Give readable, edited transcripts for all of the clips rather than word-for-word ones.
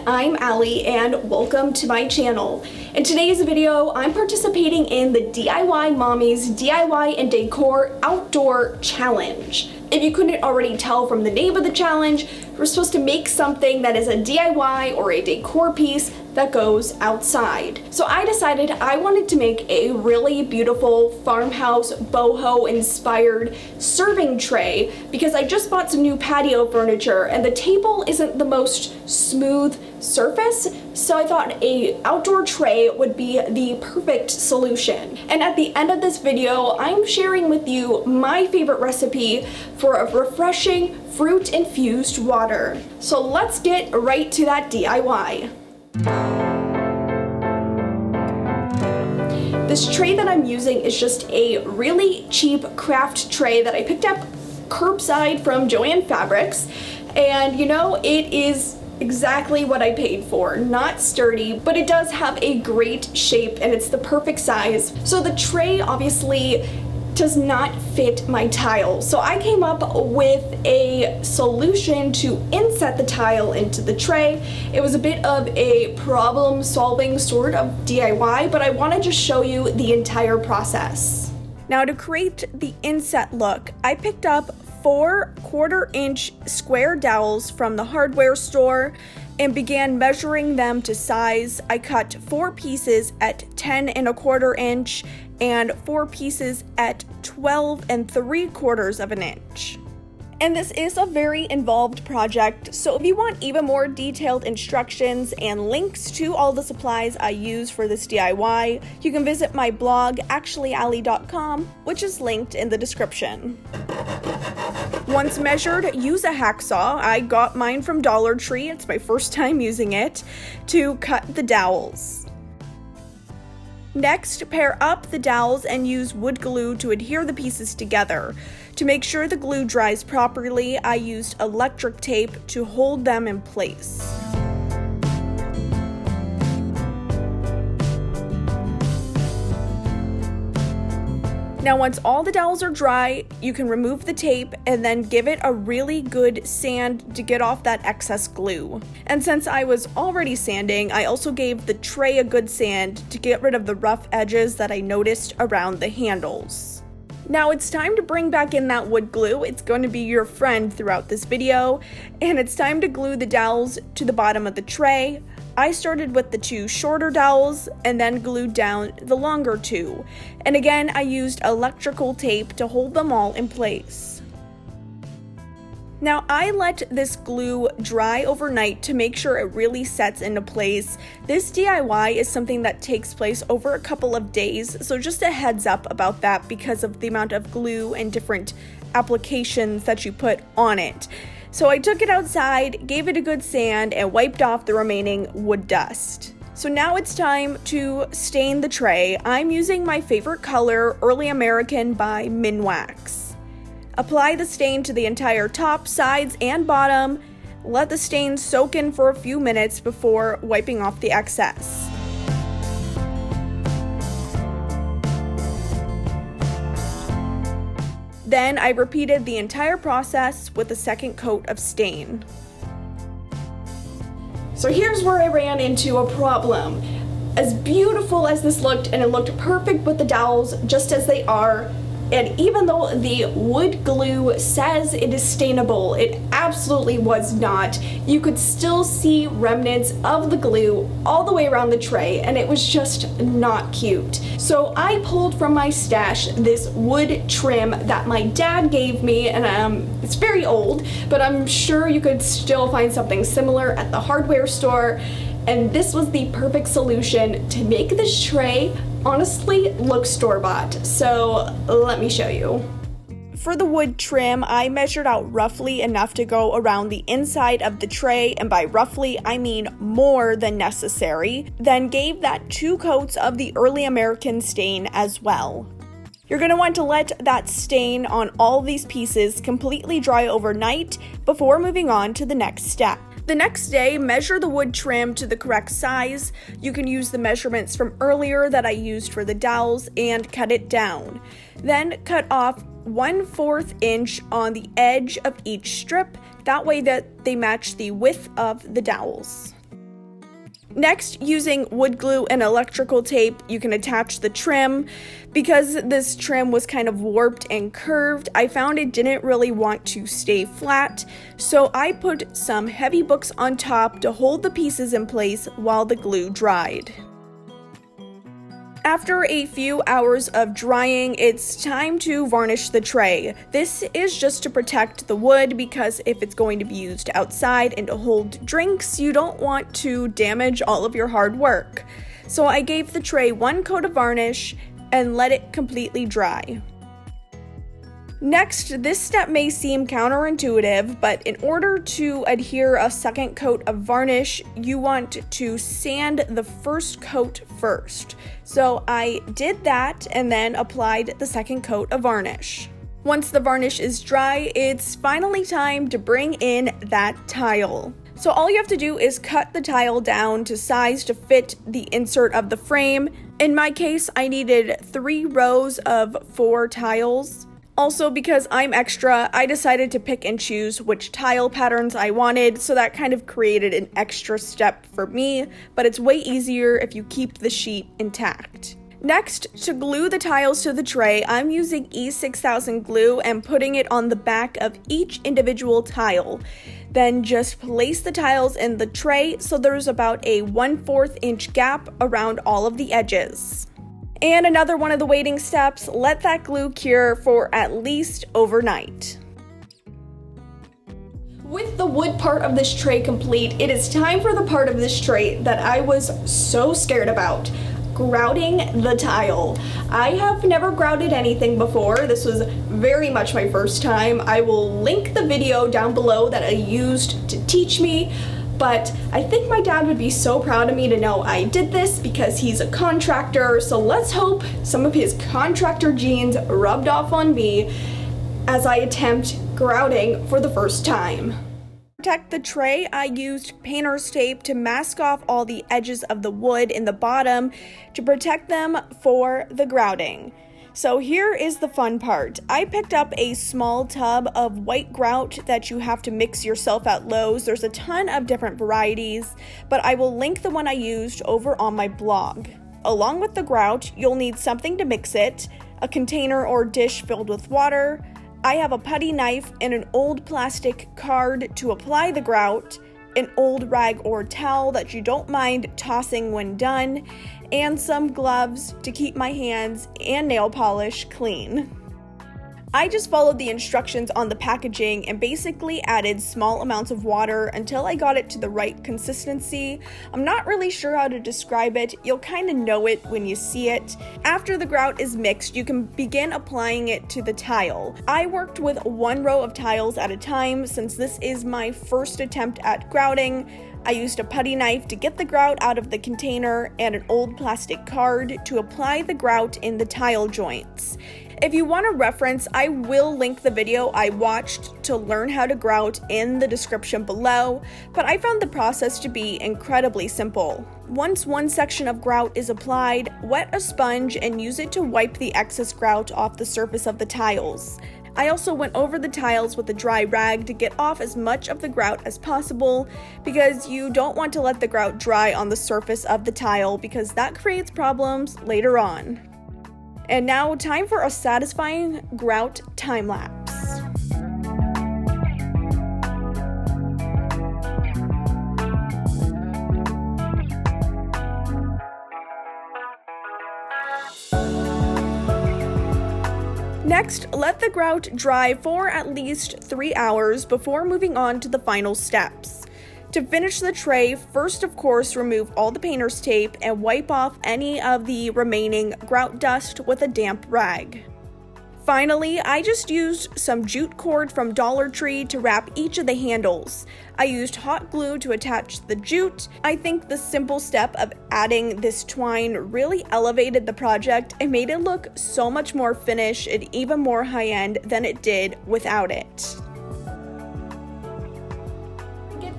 I'm Alli and welcome to my channel. In today's video, I'm participating in the DIY Mommy's DIY and Decor Outdoor Challenge. If you couldn't already tell from the name of the challenge, we're supposed to make something that is a DIY or a decor piece that goes outside. So I decided I wanted to make a really beautiful farmhouse boho inspired serving tray because I just bought some new patio furniture and the table isn't the most smooth surface, so I thought a outdoor tray would be the perfect solution. And at the end of this video, I'm sharing with you my favorite recipe for a refreshing fruit infused water. So let's get right to that DIY. This tray that I'm using is just a really cheap craft tray that I picked up curbside from Joann Fabrics, and you know, it is exactly what I paid for. Not sturdy, but it does have a great shape and it's the perfect size. So the tray obviously does not fit my tile. So I came up with a solution to inset the tile into the tray. It was a bit of a problem solving sort of DIY, but I want to just show you the entire process. Now to create the inset look, I picked up 4 1/4-inch square dowels from the hardware store and began measuring them to size. I cut 4 pieces at 10 1/4 inch and 4 pieces at 12 3/4 of an inch. And this is a very involved project, so if you want even more detailed instructions and links to all the supplies I use for this DIY, you can visit my blog, actuallyalli.com, which is linked in the description. Once measured, use a hacksaw. I got mine from Dollar Tree, it's my first time using it, to cut the dowels. Next, pair up the dowels and use wood glue to adhere the pieces together. To make sure the glue dries properly, I used electric tape to hold them in place. Now once all the dowels are dry, you can remove the tape and then give it a really good sand to get off that excess glue. And since I was already sanding, I also gave the tray a good sand to get rid of the rough edges that I noticed around the handles. Now it's time to bring back in that wood glue. It's going to be your friend throughout this video, and it's time to glue the dowels to the bottom of the tray. I started with the 2 shorter dowels and then glued down the longer 2. And again, I used electrical tape to hold them all in place. Now I let this glue dry overnight to make sure it really sets into place. This DIY is something that takes place over a couple of days, so just a heads up about that because of the amount of glue and different applications that you put on it. So I took it outside, gave it a good sand, and wiped off the remaining wood dust. So now it's time to stain the tray. I'm using my favorite color, Early American by Minwax. Apply the stain to the entire top, sides, and bottom. Let the stain soak in for a few minutes before wiping off the excess. Then I repeated the entire process with a second coat of stain. So here's where I ran into a problem. As beautiful as this looked, and it looked perfect with the dowels just as they are, and even though the wood glue says it is stainable, it absolutely was not. You could still see remnants of the glue all the way around the tray, and it was just not cute. So I pulled from my stash this wood trim that my dad gave me, and it's very old, but I'm sure you could still find something similar at the hardware store. And this was the perfect solution to make this tray honestly look store-bought. So let me show you. For the wood trim, I measured out roughly enough to go around the inside of the tray, and by roughly, I mean more than necessary. Then gave that 2 coats of the Early American stain as well. You're going to want to let that stain on all these pieces completely dry overnight before moving on to the next step. The next day, measure the wood trim to the correct size. You can use the measurements from earlier that I used for the dowels and cut it down. Then cut off 1/4 inch on the edge of each strip, that way that they match the width of the dowels. Next, using wood glue and electrical tape, you can attach the trim. Because this trim was kind of warped and curved, I found it didn't really want to stay flat, so I put some heavy books on top to hold the pieces in place while the glue dried. After a few hours of drying, it's time to varnish the tray. This is just to protect the wood because if it's going to be used outside and to hold drinks, you don't want to damage all of your hard work. So I gave the tray one coat of varnish and let it completely dry. Next, this step may seem counterintuitive, but in order to adhere a second coat of varnish, you want to sand the first coat first. So I did that and then applied the second coat of varnish. Once the varnish is dry, it's finally time to bring in that tile. So all you have to do is cut the tile down to size to fit the insert of the frame. In my case, I needed 3 rows of 4 tiles. Also, because I'm extra, I decided to pick and choose which tile patterns I wanted, so that kind of created an extra step for me, but it's way easier if you keep the sheet intact. Next, to glue the tiles to the tray, I'm using E6000 glue and putting it on the back of each individual tile. Then just place the tiles in the tray so there's about a 1/4 inch gap around all of the edges. And another one of the waiting steps, let that glue cure for at least overnight. With the wood part of this tray complete, it is time for the part of this tray that I was so scared about, grouting the tile. I have never grouted anything before. This was very much my first time. I will link the video down below that I used to teach me. But I think my dad would be so proud of me to know I did this because he's a contractor, so let's hope some of his contractor genes rubbed off on me as I attempt grouting for the first time. To protect the tray, I used painter's tape to mask off all the edges of the wood in the bottom to protect them for the grouting. So here is the fun part. I picked up a small tub of white grout that you have to mix yourself at Lowe's. There's a ton of different varieties, but I will link the one I used over on my blog. Along with the grout, you'll need something to mix it, a container or dish filled with water. I have a putty knife and an old plastic card to apply the grout, an old rag or towel that you don't mind tossing when done, and some gloves to keep my hands and nail polish clean. I just followed the instructions on the packaging and basically added small amounts of water until I got it to the right consistency. I'm not really sure how to describe it. You'll kind of know it when you see it. After the grout is mixed, you can begin applying it to the tile. I worked with 1 row of tiles at a time since this is my first attempt at grouting. I used a putty knife to get the grout out of the container and an old plastic card to apply the grout in the tile joints. If you want a reference, I will link the video I watched to learn how to grout in the description below, but I found the process to be incredibly simple. Once one section of grout is applied, wet a sponge and use it to wipe the excess grout off the surface of the tiles. I also went over the tiles with a dry rag to get off as much of the grout as possible because you don't want to let the grout dry on the surface of the tile because that creates problems later on. And now, time for a satisfying grout time lapse. Next, let the grout dry for at least 3 hours before moving on to the final steps. To finish the tray, first of course remove all the painter's tape and wipe off any of the remaining grout dust with a damp rag. Finally, I just used some jute cord from Dollar Tree to wrap each of the handles. I used hot glue to attach the jute. I think the simple step of adding this twine really elevated the project and made it look so much more finished and even more high-end than it did without it.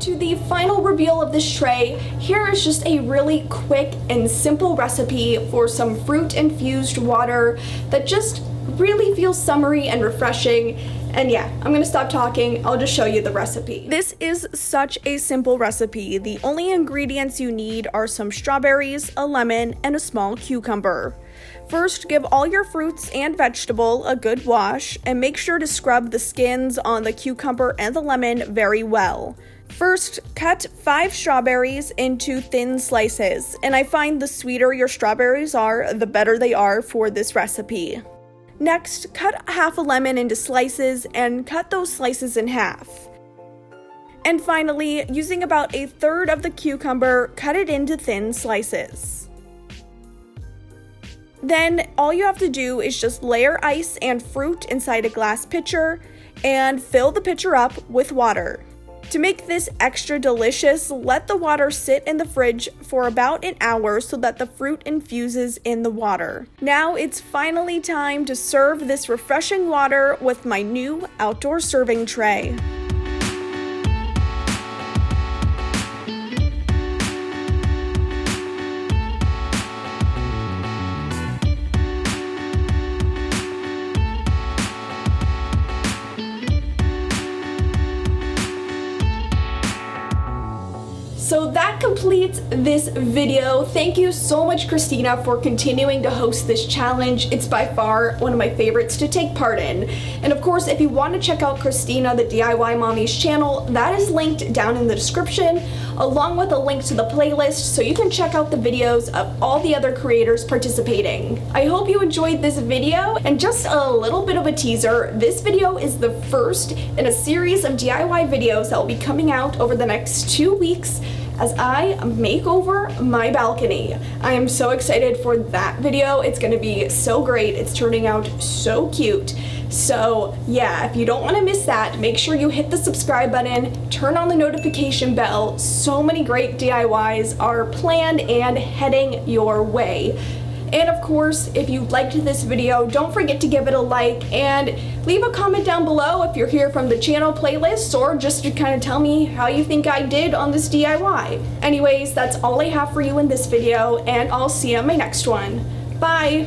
To the final reveal of this tray, here is just a really quick and simple recipe for some fruit infused water that just really feels summery and refreshing. And yeah, I'm gonna stop talking, I'll just show you the recipe. This is such a simple recipe. The only ingredients you need are some strawberries, a lemon, and a small cucumber. First, give all your fruits and vegetable a good wash, and make sure to scrub the skins on the cucumber and the lemon very well. First, cut 5 strawberries into thin slices, and I find the sweeter your strawberries are, the better they are for this recipe. Next, cut half a lemon into slices and cut those slices in half. And finally, using about a third of the cucumber, cut it into thin slices. Then all you have to do is just layer ice and fruit inside a glass pitcher and fill the pitcher up with water. To make this extra delicious, let the water sit in the fridge for about an hour so that the fruit infuses in the water. Now it's finally time to serve this refreshing water with my new outdoor serving tray. So that completes this video. Thank you so much, Christina, for continuing to host this challenge. It's by far one of my favorites to take part in. And of course, if you want to check out Christina, the DIY Mommy's channel, that is linked down in the description, along with a link to the playlist so you can check out the videos of all the other creators participating. I hope you enjoyed this video, and just a little bit of a teaser, this video is the first in a series of DIY videos that will be coming out over the next 2 weeks as I make over my balcony. I am so excited for that video. It's gonna be so great. It's turning out so cute. So yeah, if you don't wanna miss that, make sure you hit the subscribe button, turn on the notification bell. So many great DIYs are planned and heading your way. And of course, if you liked this video, don't forget to give it a like and leave a comment down below if you're here from the channel playlist, or just to kind of tell me how you think I did on this DIY. Anyways, that's all I have for you in this video, and I'll see you in my next one. Bye!